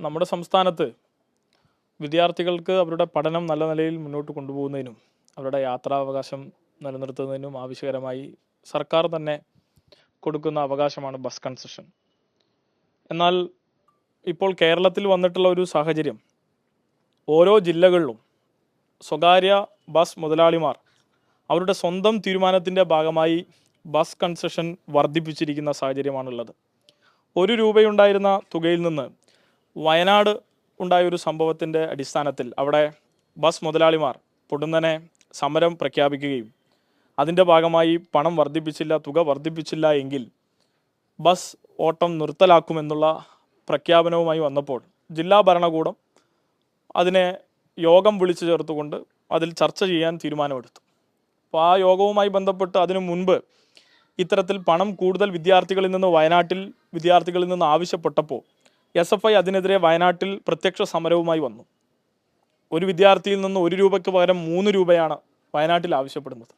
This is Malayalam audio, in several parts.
നമ്മുടെ സംസ്ഥാനത്ത് വിദ്യാർത്ഥികൾക്ക് അവരുടെ പഠനം നല്ല നിലയിൽ മുന്നോട്ട് കൊണ്ടുപോകുന്നതിനും അവരുടെ യാത്രാവകാശം നിലനിർത്തുന്നതിനും ആവശ്യകരമായി സർക്കാർ തന്നെ കൊടുക്കുന്ന അവകാശമാണ് ബസ് കൺസെഷൻ. എന്നാൽ ഇപ്പോൾ കേരളത്തിൽ വന്നിട്ടുള്ള ഒരു സാഹചര്യം, ഓരോ ജില്ലകളിലും സ്വകാര്യ ബസ് മുതലാളിമാർ അവരുടെ സ്വന്തം തീരുമാനത്തിൻ്റെ ഭാഗമായി ബസ് കൺസെഷൻ വർദ്ധിപ്പിച്ചിരിക്കുന്ന സാഹചര്യമാണുള്ളത്. 1 രൂപയുണ്ടായിരുന്ന തുകയിൽ നിന്ന് വയനാട് ഉണ്ടായൊരു സംഭവത്തിൻ്റെ അടിസ്ഥാനത്തിൽ അവിടെ ബസ് മുതലാളിമാർ പൊടുന്നനെ സമരം പ്രഖ്യാപിക്കുകയും അതിൻ്റെ ഭാഗമായി പണം വർദ്ധിപ്പിച്ചില്ല, തുക വർദ്ധിപ്പിച്ചില്ല എങ്കിൽ ബസ് ഓട്ടം നിർത്തലാക്കുമെന്നുള്ള പ്രഖ്യാപനവുമായി വന്നപ്പോൾ ജില്ലാ ഭരണകൂടം അതിനെ യോഗം വിളിച്ചു ചേർത്തുകൊണ്ട് അതിൽ ചർച്ച ചെയ്യാൻ തീരുമാനമെടുത്തു. അപ്പോൾ ആ യോഗവുമായി ബന്ധപ്പെട്ട് അതിനു മുൻപ് ഇത്തരത്തിൽ പണം കൂടുതൽ വിദ്യാർത്ഥികളിൽ നിന്ന് ആവശ്യപ്പെട്ടപ്പോൾ SFI അതിനെതിരെ വയനാട്ടിൽ പ്രത്യക്ഷ സമരവുമായി വന്നു. ഒരു വിദ്യാർത്ഥിയിൽ നിന്ന് 1 രൂപയ്ക്ക് പകരം 3 രൂപയാണ് വയനാട്ടിൽ ആവശ്യപ്പെടുന്നത്.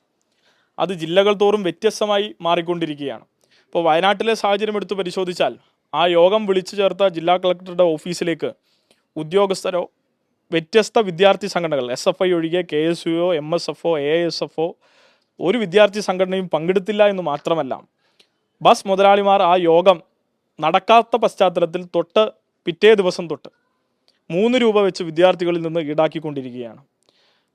അത് ജില്ലകൾ തോറും വ്യത്യസ്തമായി മാറിക്കൊണ്ടിരിക്കുകയാണ്. ഇപ്പോൾ വയനാട്ടിലെ സാഹചര്യം എടുത്ത് പരിശോധിച്ചാൽ ആ യോഗം വിളിച്ചു ചേർത്ത ജില്ലാ കളക്ടറുടെ ഓഫീസിലേക്ക് ഉദ്യോഗസ്ഥരോ വ്യത്യസ്ത വിദ്യാർത്ഥി സംഘടനകൾ SFI ഒഴികെ KSUO, MSFO, AISFO ഒരു വിദ്യാർത്ഥി സംഘടനയും പങ്കെടുത്തില്ല എന്ന് മാത്രമല്ല, ബസ് മുതലാളിമാർ ആ യോഗം നടക്കാത്ത പശ്ചാത്തലത്തിൽ പിറ്റേ ദിവസം തൊട്ട് 3 രൂപ വെച്ച് വിദ്യാർത്ഥികളിൽ നിന്ന് ഈടാക്കിക്കൊണ്ടിരിക്കുകയാണ്.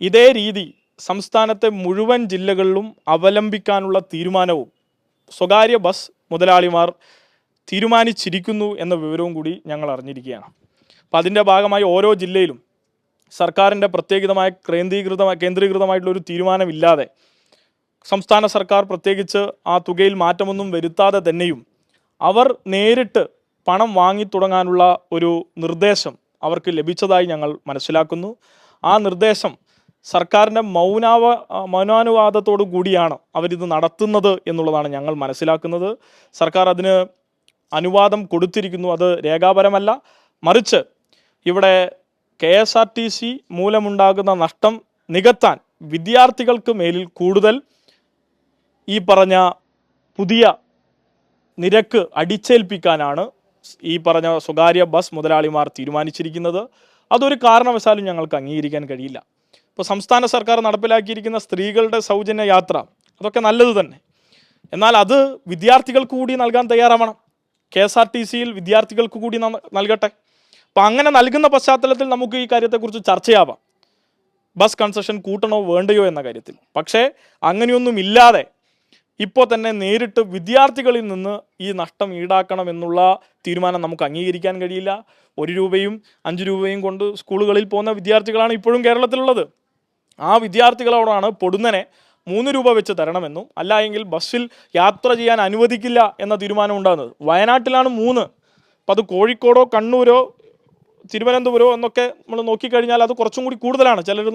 ഇതേ രീതി സംസ്ഥാനത്തെ മുഴുവൻ ജില്ലകളിലും അവലംബിക്കാനുള്ള തീരുമാനവും സ്വകാര്യ ബസ് മുതലാളിമാർ തീരുമാനിച്ചിരിക്കുന്നു എന്ന വിവരവും കൂടി ഞങ്ങൾ അറിഞ്ഞിരിക്കുകയാണ്. അപ്പം അതിൻ്റെ ഭാഗമായി ഓരോ ജില്ലയിലും സർക്കാരിൻ്റെ കേന്ദ്രീകൃതമായിട്ടുള്ളൊരു തീരുമാനമില്ലാതെ സംസ്ഥാന സർക്കാർ പ്രത്യേകിച്ച് ആ തുകയിൽ മാറ്റമൊന്നും വരുത്താതെ തന്നെയും അവർ നേരിട്ട് പണം വാങ്ങിത്തുടങ്ങാനുള്ള ഒരു നിർദ്ദേശം അവർക്ക് ലഭിച്ചതായി ഞങ്ങൾ മനസ്സിലാക്കുന്നു. ആ നിർദ്ദേശം സർക്കാരിൻ്റെ മൗനാനുവാദത്തോടു കൂടിയാണ് അവരിത് നടത്തുന്നത് എന്നുള്ളതാണ് ഞങ്ങൾ മനസ്സിലാക്കുന്നത്. സർക്കാർ അതിന് അനുവാദം കൊടുത്തിരിക്കുന്നു. അത് രേഖാപരമല്ല, മറിച്ച് ഇവിടെ KSRTC മൂലമുണ്ടാകുന്ന നഷ്ടം നികത്താൻ വിദ്യാർത്ഥികൾക്ക് മേലിൽ കൂടുതൽ ഈ പറഞ്ഞ പുതിയ നിരക്ക് അടിച്ചേൽപ്പിക്കാനാണ് ഈ പറഞ്ഞ സ്വകാര്യ ബസ് മുതലാളിമാർ തീരുമാനിച്ചിരിക്കുന്നത്. അതൊരു കാരണവശാലും ഞങ്ങൾക്ക് അംഗീകരിക്കാൻ കഴിയില്ല. ഇപ്പോൾ സംസ്ഥാന സർക്കാർ നടപ്പിലാക്കിയിരിക്കുന്ന സ്ത്രീകളുടെ സൗജന്യ യാത്ര അതൊക്കെ നല്ലത് തന്നെ. എന്നാൽ അത് വിദ്യാർത്ഥികൾക്ക് കൂടി നൽകാൻ തയ്യാറാവണം. KSRTCയിൽ വിദ്യാർത്ഥികൾക്ക് കൂടി നൽകട്ടെ. അപ്പം അങ്ങനെ നൽകുന്ന പശ്ചാത്തലത്തിൽ നമുക്ക് ഈ കാര്യത്തെക്കുറിച്ച് ചർച്ചയാവാം, ബസ് കൺസെഷൻ കൂട്ടണോ വേണ്ടയോ എന്ന കാര്യത്തിൽ. പക്ഷേ അങ്ങനെയൊന്നുമില്ലാതെ ഇപ്പോൾ തന്നെ നേരിട്ട് വിദ്യാർത്ഥികളിൽ നിന്ന് ഈ നഷ്ടം ഈടാക്കണം എന്നുള്ള തീരുമാനം നമുക്ക് അംഗീകരിക്കാൻ കഴിയില്ല. 1 രൂപയും 5 രൂപയും കൊണ്ട് സ്കൂളുകളിൽ പോകുന്ന വിദ്യാർത്ഥികളാണ് ഇപ്പോഴും കേരളത്തിലുള്ളത്. ആ വിദ്യാർത്ഥികളോടാണ് പൊടുന്നനെ 3 രൂപ വെച്ച് തരണമെന്നും അല്ല എങ്കിൽ ബസ്സിൽ യാത്ര ചെയ്യാൻ അനുവദിക്കില്ല എന്ന തീരുമാനം ഉണ്ടാകുന്നത്. വയനാട്ടിലാണ് 3. അപ്പം അത് കോഴിക്കോടോ കണ്ണൂരോ തിരുവനന്തപുരമോ എന്നൊക്കെ നമ്മൾ നോക്കിക്കഴിഞ്ഞാൽ അത് കുറച്ചും കൂടി കൂടുതലാണ്. ചിലർ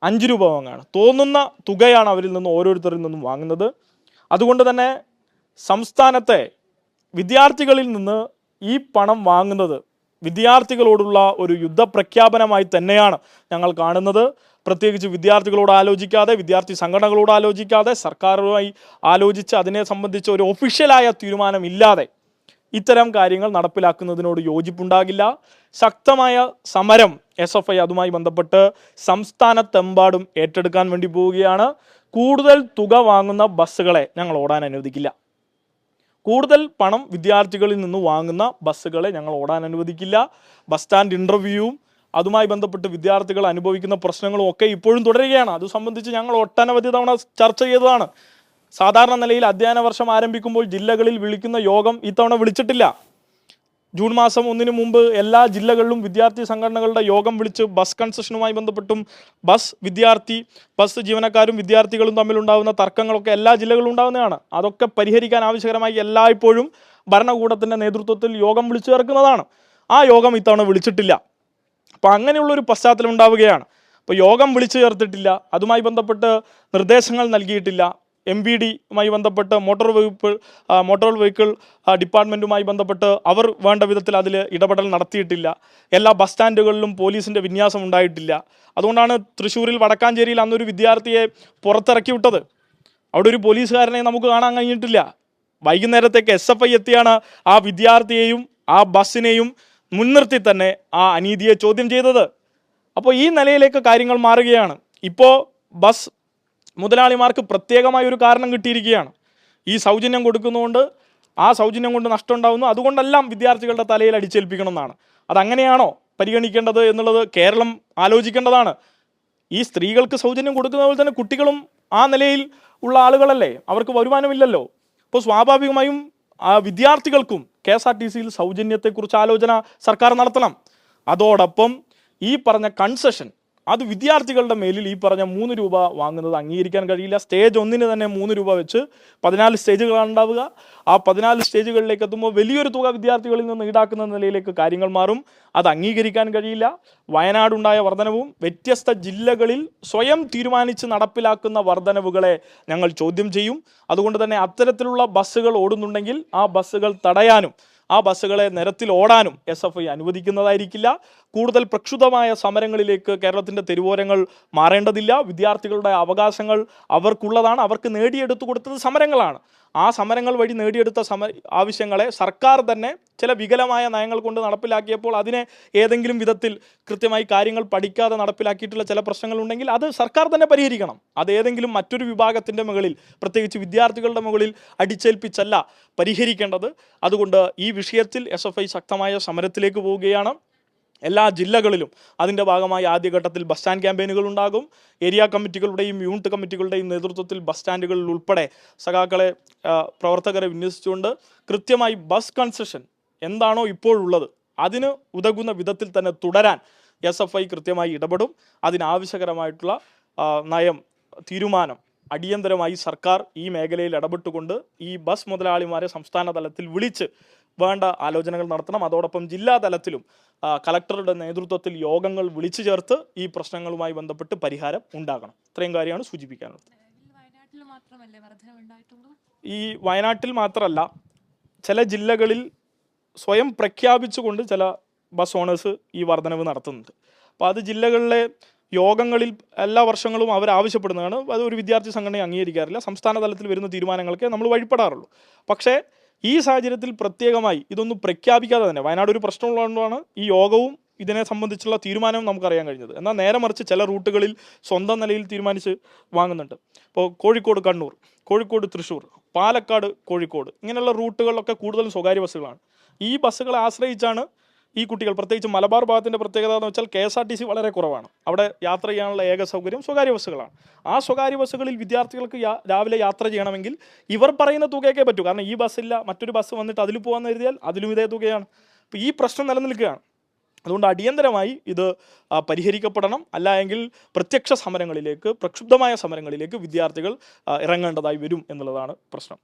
5 രൂപ വാങ്ങുകയാണ്. തോന്നുന്ന തുകയാണ് അവരിൽ നിന്ന് ഓരോരുത്തരിൽ നിന്നും വാങ്ങുന്നത്. അതുകൊണ്ട് തന്നെ സംസ്ഥാനത്തെ വിദ്യാർത്ഥികളിൽ നിന്ന് ഈ പണം വാങ്ങുന്നത് വിദ്യാർത്ഥികളോടുള്ള ഒരു യുദ്ധപ്രഖ്യാപനമായി തന്നെയാണ് ഞങ്ങൾ കാണുന്നത്. പ്രത്യേകിച്ച് വിദ്യാർത്ഥികളോട് ആലോചിക്കാതെ, വിദ്യാർത്ഥി സംഘടനകളോട് ആലോചിക്കാതെ, സർക്കാരുമായി ആലോചിച്ച് അതിനെ സംബന്ധിച്ച് ഒരു ഒഫീഷ്യലായ തീരുമാനമില്ലാതെ ഇത്തരം കാര്യങ്ങൾ നടപ്പിലാക്കുന്നതിനോട് യോജിപ്പുണ്ടാകില്ല. ശക്തമായ സമരം SFI അതുമായി ബന്ധപ്പെട്ട് സംസ്ഥാനത്തെമ്പാടും ഏറ്റെടുക്കാൻ വേണ്ടി പോവുകയാണ്. കൂടുതൽ തുക വാങ്ങുന്ന ബസ്സുകളെ ഞങ്ങൾ ഓടാൻ അനുവദിക്കില്ല. കൂടുതൽ പണം വിദ്യാർത്ഥികളിൽ നിന്ന് വാങ്ങുന്ന ബസ്സുകളെ ഞങ്ങൾ ഓടാൻ അനുവദിക്കില്ല. ബസ് സ്റ്റാൻഡ് ഇൻ്റർവ്യൂവും അതുമായി ബന്ധപ്പെട്ട് വിദ്യാർത്ഥികൾ അനുഭവിക്കുന്ന പ്രശ്നങ്ങളും ഒക്കെ ഇപ്പോഴും തുടരുകയാണ്. അത് സംബന്ധിച്ച് ഞങ്ങൾ ഒട്ടനവധി തവണ ചർച്ച ചെയ്തതാണ്. സാധാരണ നിലയിൽ അധ്യയന വർഷം ആരംഭിക്കുമ്പോൾ ജില്ലകളിൽ വിളിക്കുന്ന യോഗം ഇത്തവണ വിളിച്ചിട്ടില്ല. ജൂൺ മാസം 1 മുമ്പ് എല്ലാ ജില്ലകളിലും വിദ്യാർത്ഥി സംഘടനകളുടെ യോഗം വിളിച്ച് ബസ് കൺസെഷനുമായി ബന്ധപ്പെട്ടും ബസ് ജീവനക്കാരും വിദ്യാർത്ഥികളും തമ്മിലുണ്ടാകുന്ന തർക്കങ്ങളൊക്കെ എല്ലാ ജില്ലകളിലും ഉണ്ടാകുന്നതാണ്. അതൊക്കെ പരിഹരിക്കാൻ ആവശ്യകരമായി എല്ലായ്പ്പോഴും ഭരണകൂടത്തിൻ്റെ നേതൃത്വത്തിൽ യോഗം വിളിച്ചു ചേർക്കുന്നതാണ്. ആ യോഗം ഇത്തവണ വിളിച്ചിട്ടില്ല. അപ്പോൾ അങ്ങനെയുള്ളൊരു പശ്ചാത്തലം ഉണ്ടാവുകയാണ്. അപ്പോൾ യോഗം വിളിച്ചു ചേർത്തിട്ടില്ല, അതുമായി ബന്ധപ്പെട്ട് നിർദ്ദേശങ്ങൾ നൽകിയിട്ടില്ല. MVDയുമായി ബന്ധപ്പെട്ട് മോട്ടോർ വെഹിക്കിൾ ഡിപ്പാർട്ട്മെൻറ്റുമായി ബന്ധപ്പെട്ട് അവർ വേണ്ട വിധത്തിൽ അതിൽ ഇടപെടൽ നടത്തിയിട്ടില്ല. എല്ലാ ബസ് സ്റ്റാൻഡുകളിലും പോലീസിൻ്റെ വിന്യാസം ഉണ്ടായിട്ടില്ല. അതുകൊണ്ടാണ് തൃശ്ശൂരിൽ വടക്കാഞ്ചേരിയിൽ അന്നൊരു വിദ്യാർത്ഥിയെ പുറത്തിറക്കി വിട്ടത്. അവിടെ ഒരു പോലീസുകാരനെ നമുക്ക് കാണാൻ കഴിഞ്ഞിട്ടില്ല. വൈകുന്നേരത്തേക്ക് SFI എത്തിയാണ് ആ വിദ്യാർത്ഥിയെയും ആ ബസ്സിനെയും മുൻനിർത്തി തന്നെ ആ അനീതിയെ ചോദ്യം ചെയ്തത്. അപ്പോൾ ഈ നിലയിലേക്ക് കാര്യങ്ങൾ മാറുകയാണ്. ഇപ്പോൾ ബസ് മുതലാളിമാർക്ക് പ്രത്യേകമായ ഒരു കാരണം കിട്ടിയിരിക്കുകയാണ്. ഈ സൗജന്യം കൊടുക്കുന്നതുകൊണ്ട് ആ സൗജന്യം കൊണ്ട് നഷ്ടം ഉണ്ടാകുന്നു, അതുകൊണ്ടെല്ലാം വിദ്യാർത്ഥികളുടെ തലയിൽ അടിച്ചേൽപ്പിക്കണം എന്നാണ്. അതങ്ങനെയാണോ പരിഗണിക്കേണ്ടത് എന്നുള്ളത് കേരളം ആലോചിക്കേണ്ടതാണ്. ഈ സ്ത്രീകൾക്ക് സൗജന്യം കൊടുക്കുന്ന പോലെ തന്നെ കുട്ടികളും ആ നിലയിൽ ഉള്ള ആളുകളല്ലേ, അവർക്ക് വരുമാനമില്ലല്ലോ. അപ്പോൾ സ്വാഭാവികമായും വിദ്യാർത്ഥികൾക്കും KSRTCയിൽ സൗജന്യത്തെക്കുറിച്ച് ആലോചന സർക്കാർ നടത്തണം. അതോടൊപ്പം ഈ പറഞ്ഞ കൺസെഷൻ അത് വിദ്യാർത്ഥികളുടെ മേലിൽ ഈ പറഞ്ഞ 3 രൂപ വാങ്ങുന്നത് അംഗീകരിക്കാൻ കഴിയില്ല. സ്റ്റേജ് 1 തന്നെ 3 രൂപ വെച്ച് 14 സ്റ്റേജുകളാണ് ഉണ്ടാവുക. ആ 14 സ്റ്റേജുകളിലേക്ക് എത്തുമ്പോൾ വലിയൊരു തുക വിദ്യാർത്ഥികളിൽ നിന്ന് ഈടാക്കുന്ന നിലയിലേക്ക് കാര്യങ്ങൾ മാറും. അത് അംഗീകരിക്കാൻ കഴിയില്ല. വയനാടുണ്ടായ വർധനവും വ്യത്യസ്ത ജില്ലകളിൽ സ്വയം തീരുമാനിച്ച് നടപ്പിലാക്കുന്ന വർധനവുകളെ ഞങ്ങൾ ചോദ്യം ചെയ്യും. അതുകൊണ്ട് തന്നെ അത്തരത്തിലുള്ള ബസ്സുകൾ ഓടുന്നുണ്ടെങ്കിൽ ആ ബസ്സുകൾ തടയാനും ആ ബസ്സുകളെ നിരത്തിൽ ഓടാനും SFI അനുവദിക്കുന്നതായിരിക്കില്ല. കൂടുതൽ പ്രക്ഷുബ്ധമായ സമരങ്ങളിലേക്ക് കേരളത്തിൻ്റെ തെരുവോരങ്ങൾ മാറേണ്ടതില്ല. വിദ്യാർത്ഥികളുടെ അവകാശങ്ങൾ അവർക്കുള്ളതാണ്. അവർക്ക് നേടിയെടുത്തു കൊടുത്തത് സമരങ്ങളാണ്. ആ സമരങ്ങൾ വഴി നേടിയെടുത്ത ആവശ്യങ്ങളെ സർക്കാർ തന്നെ ചില വികലമായ നയങ്ങൾ കൊണ്ട് നടപ്പിലാക്കിയപ്പോൾ അതിനെ ഏതെങ്കിലും വിധത്തിൽ കൃത്യമായി കാര്യങ്ങൾ പഠിക്കാതെ നടപ്പിലാക്കിയിട്ടുള്ള ചില പ്രശ്നങ്ങളുണ്ടെങ്കിൽ അത് സർക്കാർ തന്നെ പരിഹരിക്കണം. അത് ഏതെങ്കിലും മറ്റൊരു വിഭാഗത്തിൻ്റെ മുകളിൽ, പ്രത്യേകിച്ച് വിദ്യാർത്ഥികളുടെ മുകളിൽ അടിച്ചേൽപ്പിച്ചല്ല പരിഹരിക്കേണ്ടത്. അതുകൊണ്ട് ഈ വിഷയത്തിൽ SFI ശക്തമായ സമരത്തിലേക്ക് പോവുകയാണ്. എല്ലാ ജില്ലകളിലും അതിൻ്റെ ഭാഗമായി ആദ്യഘട്ടത്തിൽ ബസ് സ്റ്റാൻഡ് ക്യാമ്പയിനുകൾ ഉണ്ടാകും. ഏരിയ കമ്മിറ്റികളുടെയും യൂണിറ്റ് കമ്മിറ്റികളുടെയും നേതൃത്വത്തിൽ ബസ് സ്റ്റാൻഡുകളിൽ ഉൾപ്പെടെ സഖാക്കളെ, പ്രവർത്തകരെ വിന്യസിച്ചുകൊണ്ട് കൃത്യമായി ബസ് കൺസെഷൻ എന്താണോ ഇപ്പോഴുള്ളത് അതിന് ഉതകുന്ന വിധത്തിൽ തന്നെ തുടരാൻ SFI കൃത്യമായി ഇടപെടും. അതിനാവശ്യകരമായിട്ടുള്ള നയം, തീരുമാനം അടിയന്തരമായി സർക്കാർ ഈ മേഖലയിൽ ഇടപെട്ടുകൊണ്ട് ഈ ബസ് മുതലാളിമാരെ സംസ്ഥാന തലത്തിൽ വിളിച്ച് വേണ്ട ആലോചനകൾ നടത്തണം. അതോടൊപ്പം ജില്ലാ തലത്തിലും കളക്ടറുടെ നേതൃത്വത്തിൽ യോഗങ്ങൾ വിളിച്ചു ചേർത്ത് ഈ പ്രശ്നങ്ങളുമായി ബന്ധപ്പെട്ട് പരിഹാരം ഉണ്ടാകണം. ഇത്രയും കാര്യമാണ് സൂചിപ്പിക്കാനുള്ളത്. ഈ വയനാട്ടിൽ മാത്രമല്ല, ചില ജില്ലകളിൽ സ്വയം പ്രഖ്യാപിച്ചുകൊണ്ട് ചില ബസ് ഓണേഴ്സ് ഈ വർധനവ് നടത്തുന്നുണ്ട്. അപ്പോൾ അത് ജില്ലകളിലെ യോഗങ്ങളിൽ എല്ലാ വർഷങ്ങളും അവർ ആവശ്യപ്പെടുന്നതാണ്. അത് ഒരു വിദ്യാർത്ഥി സംഘടനയെ അംഗീകരിക്കാറില്ല. സംസ്ഥാന തലത്തിൽ വരുന്ന തീരുമാനങ്ങൾക്ക് നമ്മൾ വഴിപ്പെടാറുള്ളൂ. പക്ഷേ ഈ സാഹചര്യത്തിൽ പ്രത്യേകമായി ഇതൊന്നും പ്രഖ്യാപിക്കാതെ തന്നെ, വയനാട് ഒരു പ്രശ്നമുള്ളതുകൊണ്ടാണ് ഈ യോഗവും ഇതിനെ സംബന്ധിച്ചുള്ള തീരുമാനവും നമുക്കറിയാൻ കഴിഞ്ഞത്. എന്നാൽ നേരെ മറിച്ച് ചില റൂട്ടുകളിൽ സ്വന്തം നിലയിൽ തീരുമാനിച്ച് വാങ്ങുന്നുണ്ട്. ഇപ്പോൾ കോഴിക്കോട് കണ്ണൂർ, കോഴിക്കോട് തൃശ്ശൂർ, പാലക്കാട് കോഴിക്കോട്, ഇങ്ങനെയുള്ള റൂട്ടുകളിലൊക്കെ കൂടുതലും സ്വകാര്യ ബസ്സുകളാണ്. ഈ ബസ്സുകളെ ആശ്രയിച്ചാണ് ഈ കുട്ടികൾ, പ്രത്യേകിച്ച് മലബാർ ഭാഗത്തിൻ്റെ പ്രത്യേകത എന്ന് വെച്ചാൽ KSRTC വളരെ കുറവാണ്. അവിടെ യാത്ര ചെയ്യാനുള്ള ഏക സൗകര്യം സ്വകാര്യ ബസ്സുകളാണ്. ആ സ്വകാര്യ ബസ്സുകളിൽ വിദ്യാർത്ഥികൾക്ക് രാവിലെ യാത്ര ചെയ്യണമെങ്കിൽ ഇവർ പറയുന്ന തുകയൊക്കെ പറ്റൂ. കാരണം ഈ ബസ്സില്ല, മറ്റൊരു ബസ് വന്നിട്ട് അതിൽ പോകാമെന്ന് കരുതിയാൽ അതിലും ഇതേ തുകയാണ്. അപ്പോൾ ഈ പ്രശ്നം നിലനിൽക്കുകയാണ്. അതുകൊണ്ട് അടിയന്തരമായി ഇത് പരിഹരിക്കപ്പെടണം. അല്ല എങ്കിൽ പ്രത്യക്ഷ സമരങ്ങളിലേക്ക്, പ്രക്ഷുബ്ധമായ സമരങ്ങളിലേക്ക് വിദ്യാർത്ഥികൾ ഇറങ്ങേണ്ടതായി വരും എന്നുള്ളതാണ് പ്രശ്നം.